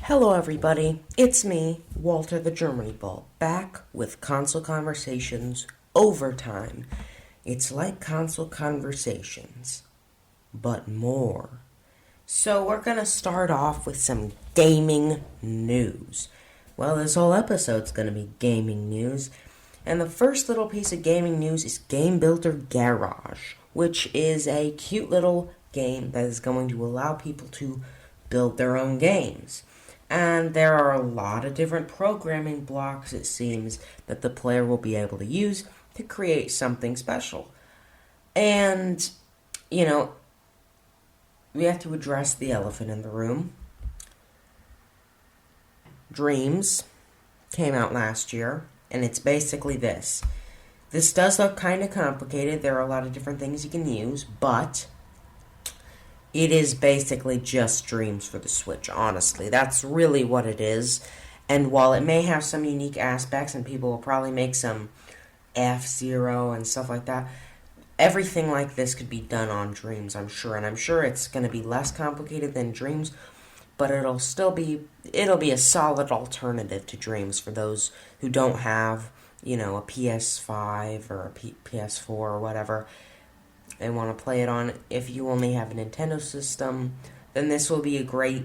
Hello everybody, it's me, Walter the Germany Ball, back with Console Conversations Overtime. It's like Console Conversations, but more. So we're gonna start off with some gaming news. Well, this whole episode's gonna be gaming news, and the first little piece of gaming news is Game Builder Garage, which is a cute little game that is going to allow people to build their own games. And there are a lot of different programming blocks, it seems, that the player will be able to use to create something special. And, we have to address the elephant in the room. Dreams came out last year, and it's basically this. This does look kind of complicated. There are a lot of different things you can use, but it is basically just Dreams for the Switch, honestly. That's really what it is. And while it may have some unique aspects, and people will probably make some F-Zero and stuff like that, everything like this could be done on Dreams, I'm sure. And I'm sure it's going to be less complicated than Dreams, but it'll be a solid alternative to Dreams for those who don't have, a PS5 or a PS4 or whatever and want to play it on. If you only have a Nintendo system, then this will be a great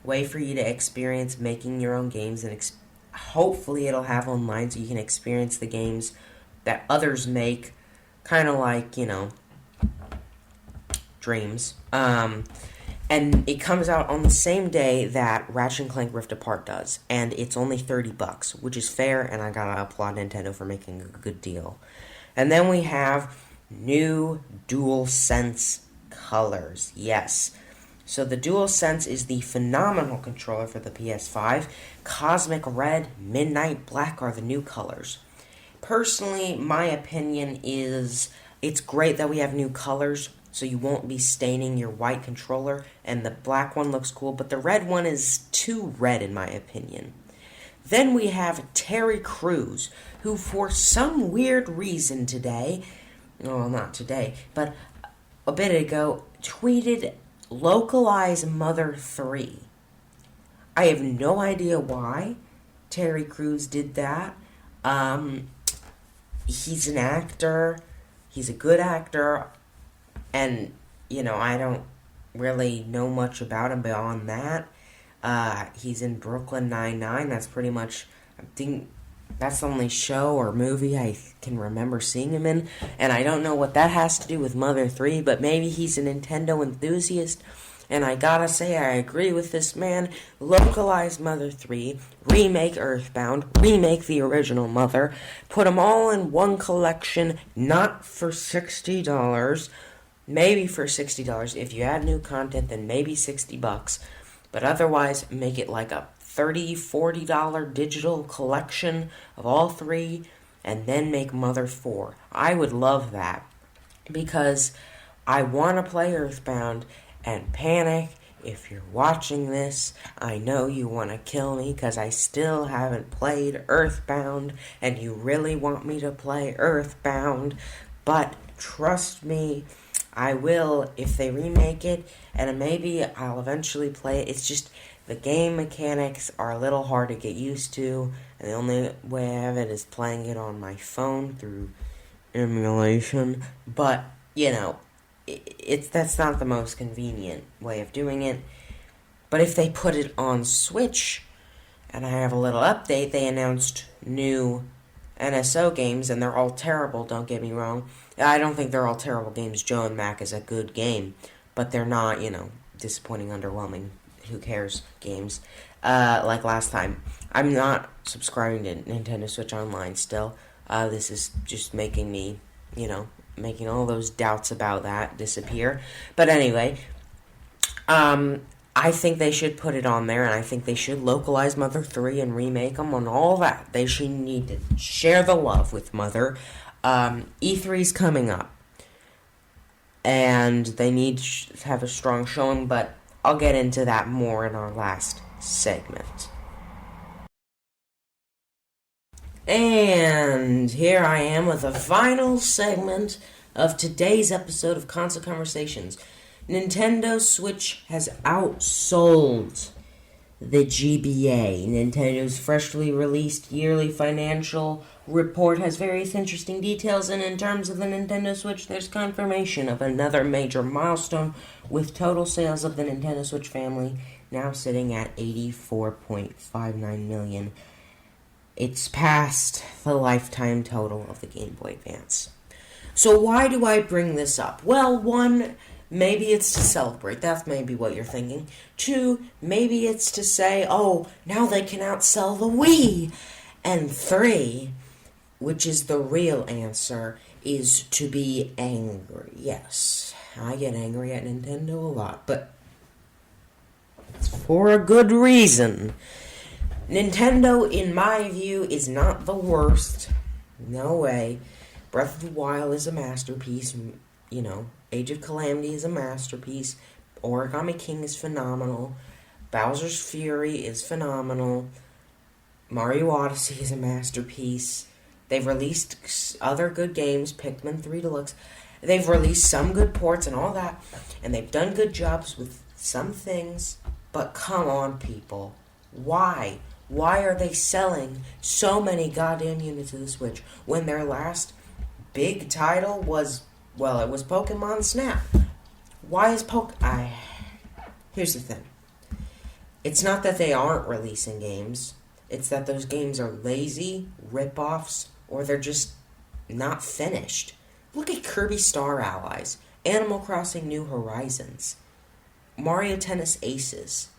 way for you to experience making your own games, and hopefully it'll have online so you can experience the games that others make, kind of like, Dreams. And it comes out on the same day that Ratchet & Clank Rift Apart does, and it's only $30, which is fair, and I gotta applaud Nintendo for making a good deal. And then we have new Dualsense Colors. Yes. So the Dualsense is the phenomenal controller for the PS5. Cosmic Red, Midnight Black are the new colors. Personally, my opinion is it's great that we have new colors, so you won't be staining your white controller, and the black one looks cool, but the red one is too red in my opinion. Then we have Terry Crews, who for some weird reason today, well, not today, but a bit ago, tweeted Localize Mother 3. I have no idea why Terry Crews did that. He's an actor. He's a good actor. And, I don't really know much about him beyond that. He's in Brooklyn Nine-Nine. That's pretty much, I think, that's the only show or movie I can remember seeing him in, and I don't know what that has to do with Mother 3, but maybe he's a Nintendo enthusiast, and I gotta say I agree with this man. Localize Mother 3, remake Earthbound, remake the original Mother, put them all in one collection, not for $60, maybe for $60. If you add new content, then maybe $60, but otherwise make it like a $30, $40 digital collection of all three, and then make Mother 4. I would love that, because I want to play Earthbound, and Panic, if you're watching this, I know you want to kill me, because I still haven't played Earthbound, and you really want me to play Earthbound, but trust me, I will if they remake it, and maybe I'll eventually play it. It's just the game mechanics are a little hard to get used to, and the only way I have it is playing it on my phone through emulation. But, that's not the most convenient way of doing it. But if they put it on Switch, and I have a little update, they announced new NSO games, and they're all terrible, don't get me wrong. I don't think they're all terrible games. Joe and Mac is a good game, but they're not, disappointing, underwhelming, who cares games, like last time. I'm not subscribing to Nintendo Switch Online still. This is just making me, making all those doubts about that disappear. But anyway, I think they should put it on there, and I think they should localize Mother 3 and remake them and all that. They should need to share the love with Mother. E3's coming up, and they need to have a strong showing, but I'll get into that more in our last segment. And here I am with the final segment of today's episode of Console Conversations. Nintendo Switch has outsold the GBA, Nintendo's freshly released yearly financial report, has various interesting details, and in terms of the Nintendo Switch, there's confirmation of another major milestone, with total sales of the Nintendo Switch family now sitting at 84.59 million. It's past the lifetime total of the Game Boy Advance. So why do I bring this up? Well, one, maybe it's to celebrate. That's maybe what you're thinking. Two, maybe it's to say, oh, now they can outsell the Wii. And three, which is the real answer, is to be angry. Yes, I get angry at Nintendo a lot, but it's for a good reason. Nintendo, in my view, is not the worst. No way. Breath of the Wild is a masterpiece. Age of Calamity is a masterpiece. Origami King is phenomenal. Bowser's Fury is phenomenal. Mario Odyssey is a masterpiece. They've released other good games, Pikmin 3 Deluxe. They've released some good ports and all that. And they've done good jobs with some things. But come on, people. Why? Why are they selling so many goddamn units of the Switch when their last big title was, well, it was Pokemon Snap? Why is Here's the thing. It's not that they aren't releasing games. It's that those games are lazy, rip-offs, or they're just not finished. Look at Kirby Star Allies, Animal Crossing New Horizons, Mario Tennis Aces.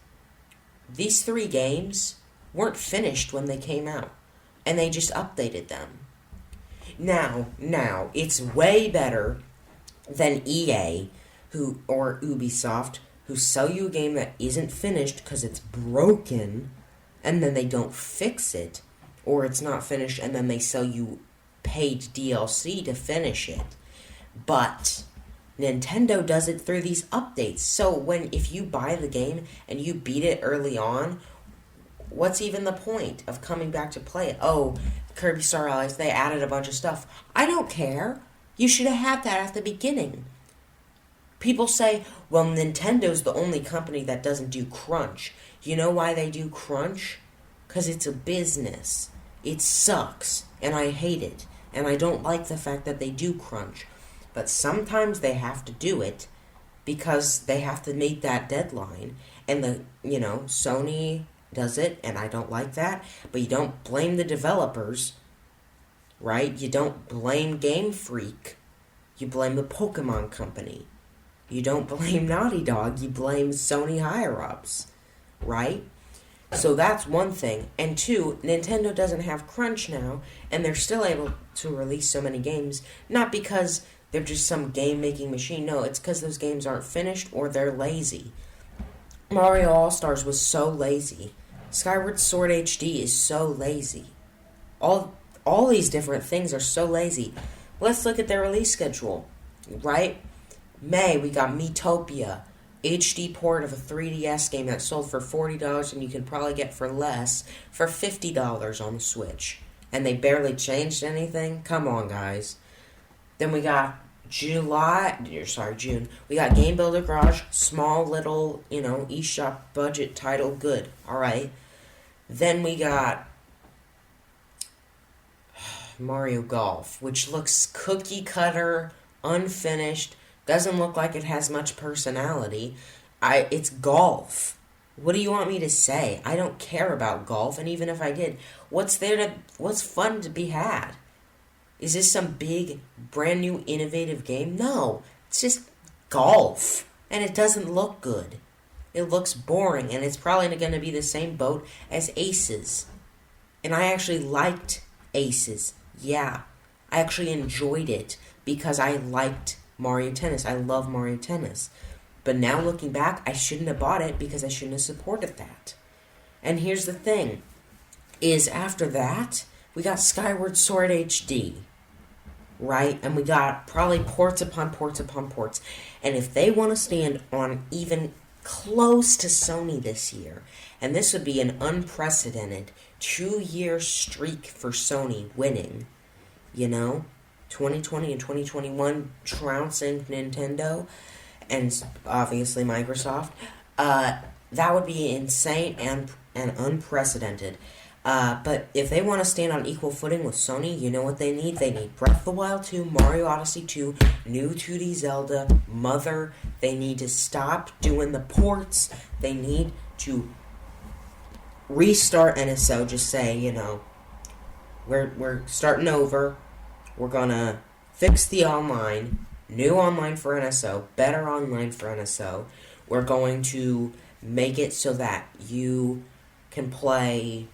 These 3 games weren't finished when they came out, and they just updated them. Now, it's way better than EA or Ubisoft, who sell you a game that isn't finished because it's broken, and then they don't fix it, or it's not finished, and then they sell you paid DLC to finish it. But Nintendo does it through these updates. So if you buy the game and you beat it early on, what's even the point of coming back to play it? Oh, Kirby Star Allies, they added a bunch of stuff. I don't care. You should have had that at the beginning. People say, well, Nintendo's the only company that doesn't do crunch. You know why they do crunch? Because it's a business. It sucks, and I hate it. And I don't like the fact that they do crunch. But sometimes they have to do it because they have to meet that deadline. And Sony does it, and I don't like that. But you don't blame the developers, right? You don't blame Game Freak. You blame the Pokemon Company. You don't blame Naughty Dog. You blame Sony higher-ups, right? So that's one thing. And two, Nintendo doesn't have crunch now, and they're still able to release so many games, not because they're just some game-making machine. No, it's because those games aren't finished or they're lazy. Mario All-Stars was so lazy. Skyward Sword HD is so lazy. All these different things are so lazy. Let's look at their release schedule, right? May, we got Miitopia, HD port of a 3DS game that sold for $40 and you can probably get for less for $50 on the Switch. And they barely changed anything? Come on, guys. Then we got June. We got Game Builder Garage, small little, eShop budget title, good. Alright. Then we got Mario Golf, which looks cookie cutter, unfinished, doesn't look like it has much personality. It's golf. What do you want me to say? I don't care about golf, and even if I did, what's fun to be had? Is this some big, brand new, innovative game? No, it's just golf, and it doesn't look good. It looks boring, and it's probably going to be the same boat as Aces. And I actually liked Aces. Yeah, I actually enjoyed it because I liked Mario Tennis. I love Mario Tennis. But now looking back, I shouldn't have bought it because I shouldn't have supported that. And here's the thing, is after that, we got Skyward Sword HD, right? And we got probably ports upon ports upon ports. And if they want to stand on even close to Sony this year, and this would be an unprecedented 2-year streak for Sony winning, 2020 and 2021 trouncing Nintendo, and obviously Microsoft, That would be insane and unprecedented. But if they want to stand on equal footing with Sony, you know what they need? They need Breath of the Wild 2, Mario Odyssey 2, new 2D Zelda, Mother. They need to stop doing the ports. They need to restart NSO. Just say, we're starting over. We're going to fix the online. New online for NSO. Better online for NSO. We're going to make it so that you can play,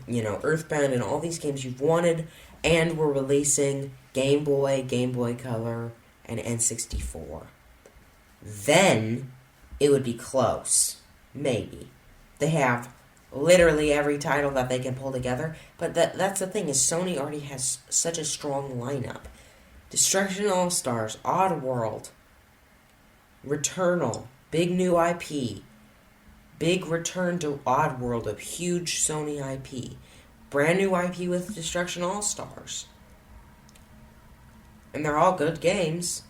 Earthbound and all these games you've wanted, and we're releasing Game Boy, Game Boy Color, and N64. Then it would be close. Maybe. They have literally every title that they can pull together, but that's the thing, is Sony already has such a strong lineup. Destruction All-Stars, Oddworld, Returnal, big new IP, big return to Oddworld, a huge Sony IP, brand new IP with Destruction All-Stars. And they're all good games.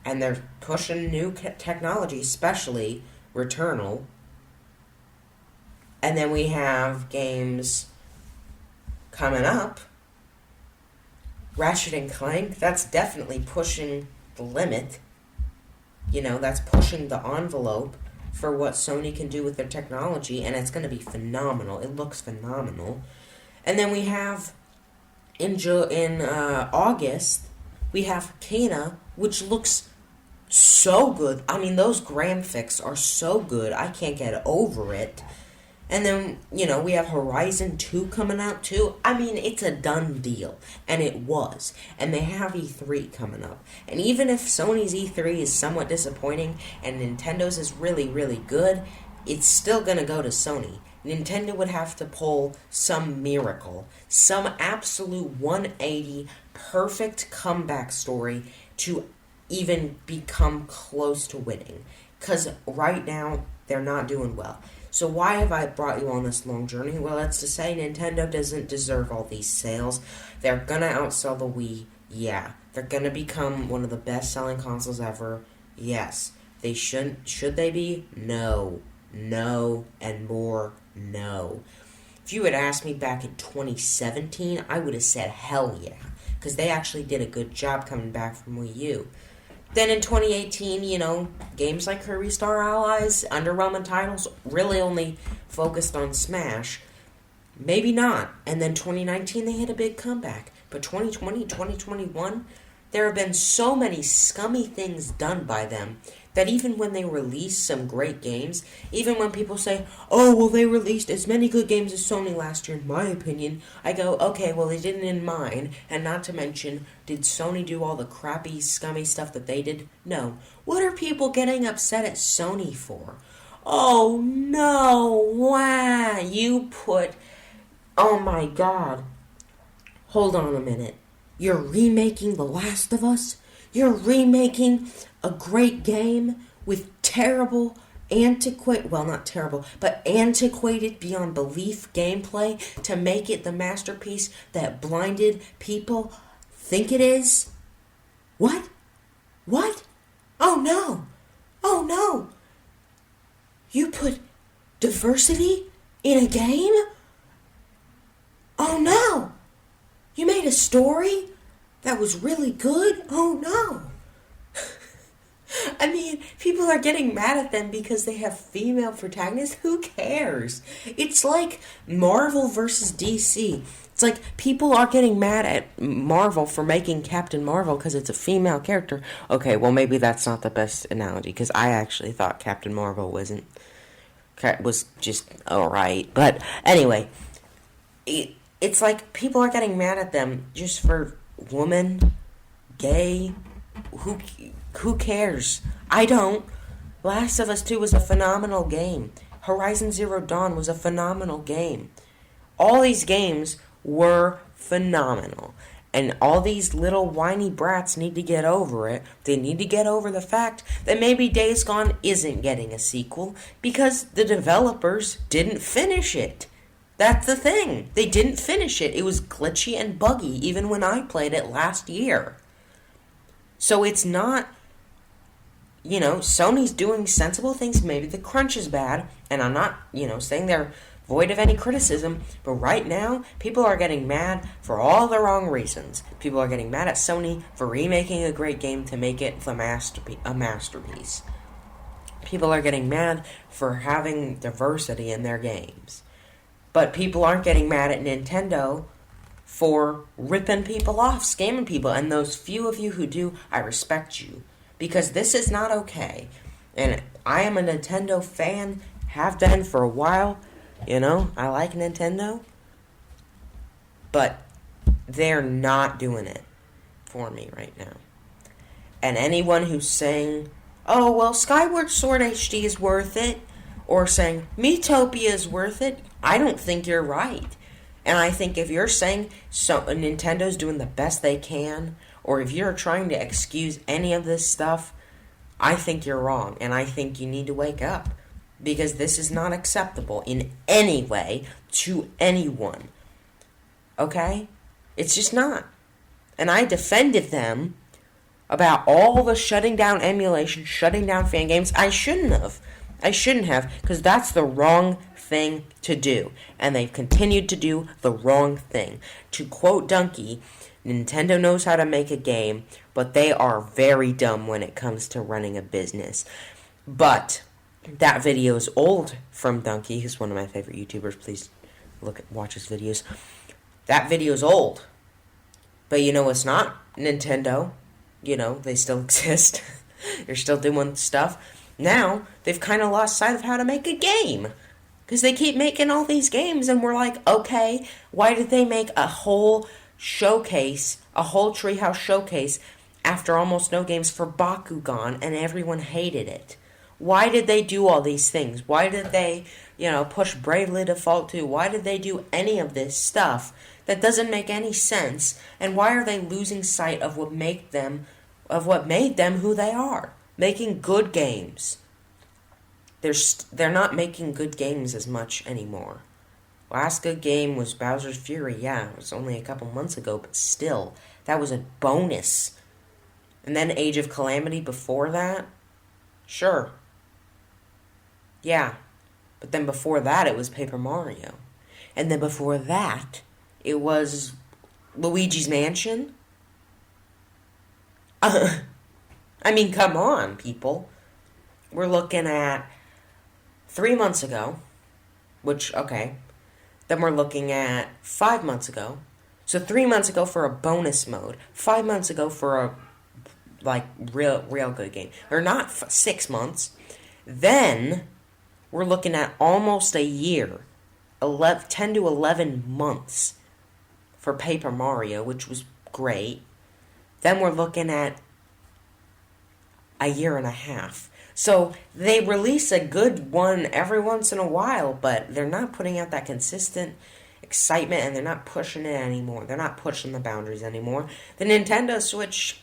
And they're pushing new technology, especially Returnal. And then we have games coming up. Ratchet and Clank, that's definitely pushing the limit. That's pushing the envelope for what Sony can do with their technology, and it's going to be phenomenal. It looks phenomenal. And then we have, in August, we have Kena, which looks so good. I mean, those graphics are so good. I can't get over it. And then, we have Horizon 2 coming out too. I mean, it's a done deal. And it was. And they have E3 coming up. And even if Sony's E3 is somewhat disappointing and Nintendo's is really, really good, it's still going to go to Sony. Nintendo would have to pull some miracle, some absolute 180 perfect comeback story to even become close to winning. Because right now, they're not doing well. So why have I brought you on this long journey? Well, that's to say Nintendo doesn't deserve all these sales. They're going to outsell the Wii. Yeah. They're going to become one of the best-selling consoles ever. Yes. They shouldn't. Should they be? No. No. And more no. If you had asked me back in 2017, I would have said hell yeah. Because they actually did a good job coming back from Wii U. Then in 2018, games like Kirby Star Allies, underwhelming titles, really only focused on Smash. Maybe not. And then 2019, they hit a big comeback. But 2020, 2021, there have been so many scummy things done by them that even when they release some great games, even when people say, oh, well, they released as many good games as Sony last year, in my opinion, I go, okay, well, they didn't in mine, and not to mention, did Sony do all the crappy, scummy stuff that they did? No. What are people getting upset at Sony for? Oh, no, wow, oh my god. Hold on a minute. You're remaking The Last of Us? You're remaking a great game with terrible, antiquated beyond belief gameplay to make it the masterpiece that blinded people think it is? What? What? Oh no! Oh no! You put diversity in a game? Oh no! You made a story that was really good? Oh no! I mean, people are getting mad at them because they have female protagonists. Who cares? It's like Marvel versus DC. It's like people are getting mad at Marvel for making Captain Marvel because it's a female character. Okay, well, maybe that's not the best analogy because I actually thought Captain Marvel was just alright. But anyway, it's like people are getting mad at them just for woman, gay, who cares? I don't. Last of Us 2 was a phenomenal game. Horizon Zero Dawn was a phenomenal game. All these games were phenomenal. And all these little whiny brats need to get over it. They need to get over the fact that maybe Days Gone isn't getting a sequel because the developers didn't finish it. That's the thing. They didn't finish it. It was glitchy and buggy even when I played it last year. So it's not Sony's doing sensible things. Maybe the crunch is bad, and I'm not, saying they're void of any criticism, but right now, people are getting mad for all the wrong reasons. People are getting mad at Sony for remaking a great game to make it a masterpiece. People are getting mad for having diversity in their games. But people aren't getting mad at Nintendo for ripping people off, scamming people. And those few of you who do, I respect you. Because this is not okay. And I am a Nintendo fan, have been for a while. I like Nintendo. But they're not doing it for me right now. And anyone who's saying, oh, well, Skyward Sword HD is worth it, or saying Miitopia is worth it, I don't think you're right. And I think if you're saying Nintendo's doing the best they can, or if you're trying to excuse any of this stuff, I think you're wrong, and I think you need to wake up. Because this is not acceptable in any way to anyone. Okay? It's just not. And I defended them about all the shutting down emulation, shutting down fan games. I shouldn't have, because that's the wrong thing to do. And they've continued to do the wrong thing. To quote Dunkey, Nintendo knows how to make a game, but they are very dumb when it comes to running a business. But that video is old from Dunkey, who's one of my favorite YouTubers. Please watch his videos. That video is old. But it's not Nintendo. They still exist. They're still doing stuff. Now, they've kind of lost sight of how to make a game. Because they keep making all these games, and we're like, okay, why did they make a whole showcase, a whole Treehouse showcase, after almost no games for Bakugan, and everyone hated it? Why did they do all these things? Why did they, push Bravely Default 2? Why did they do any of this stuff that doesn't make any sense? And why are they losing sight of what made them who they are? Making good games. They're not making good games as much anymore. Last good game was Bowser's Fury. Yeah, it was only a couple months ago, but still, that was a bonus. And then Age of Calamity before that? Sure. Yeah. But then before that, it was Paper Mario. And then before that, it was Luigi's Mansion. I mean, come on, people. We're looking at 3 months ago, which, okay. Then we're looking at 5 months ago. So 3 months ago for a bonus mode. 5 months ago for a, real good game. Or not 6 months. Then we're looking at almost a year. 10 to 11 months for Paper Mario, which was great. Then we're looking at a year and a half. So they release a good one every once in a while, but they're not putting out that consistent excitement, and they're not pushing it anymore. They're not pushing the boundaries anymore. The Nintendo Switch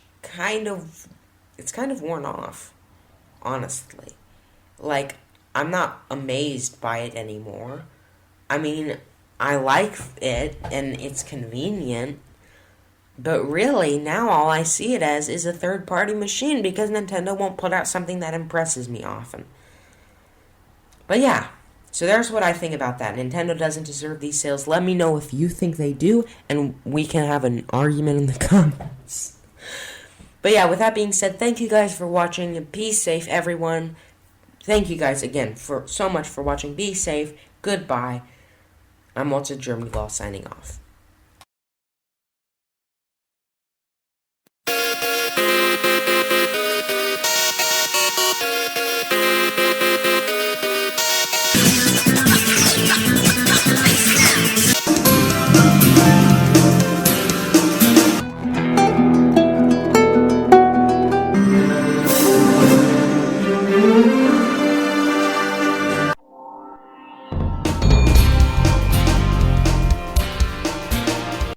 it's kind of worn off, honestly. I'm not amazed by it anymore. I mean, I like it, and it's convenient, but really, now all I see it as is a third-party machine, because Nintendo won't put out something that impresses me often. But yeah, so there's what I think about that. Nintendo doesn't deserve these sales. Let me know if you think they do, and we can have an argument in the comments. But yeah, with that being said, thank you guys for watching. Be safe, everyone. Thank you guys again so much for watching. Be safe. Goodbye. I'm WalterTheGermanyBall signing off.